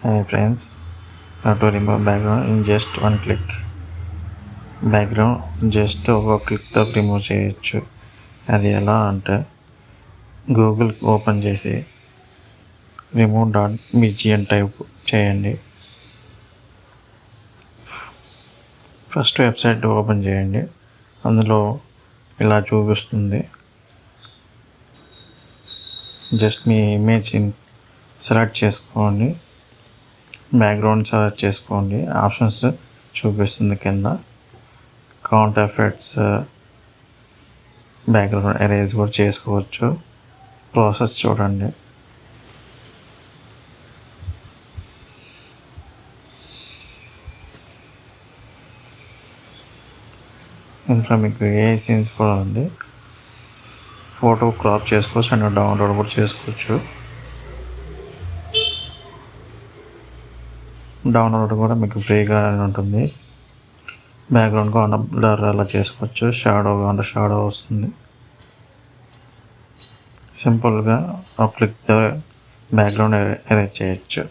Hi friends, how to remove background in just one click. Background just ఒక క్లిక్తో remove చేయొచ్చు. అది ఎలా అంటే గూగుల్ ఓపెన్ చేసి remove.bgn టైప్ చేయండి. ఫస్ట్ వెబ్సైట్ ఓపెన్ చేయండి. అందులో ఇలా చూపిస్తుంది. జస్ట్ మీ ఇమేజ్ సెలెక్ట్ చేసుకోండి. బ్యాక్గ్రౌండ్ సెలెక్ట్ చేసుకోండి. ఆప్షన్స్ చూపిస్తుంది కింద. కౌంట్ ఎఫెక్ట్స్, బ్యాక్గ్రౌండ్ ఎరేజ్ కూడా చేసుకోవచ్చు. ప్రాసెస్ చూడండి. ఇంట్లో మీకు ఏ సీన్స్ కూడా ఉంది. ఫోటో క్రాప్ చేసుకోవచ్చు అండ్ డౌన్లోడ్ కూడా చేసుకోవచ్చు. డౌన్లోడ్ కూడా మీకు ఫ్రీగా ఉంటుంది. బ్యాక్గ్రౌండ్ కావాలన్నా బ్లర్ అలా చేసుకోవచ్చు. షాడో కావాలంటే షాడో వస్తుంది. సింపుల్గా ఒక క్లిక్తో బ్యాక్గ్రౌండ్ ఎరేజ్ చేయొచ్చు.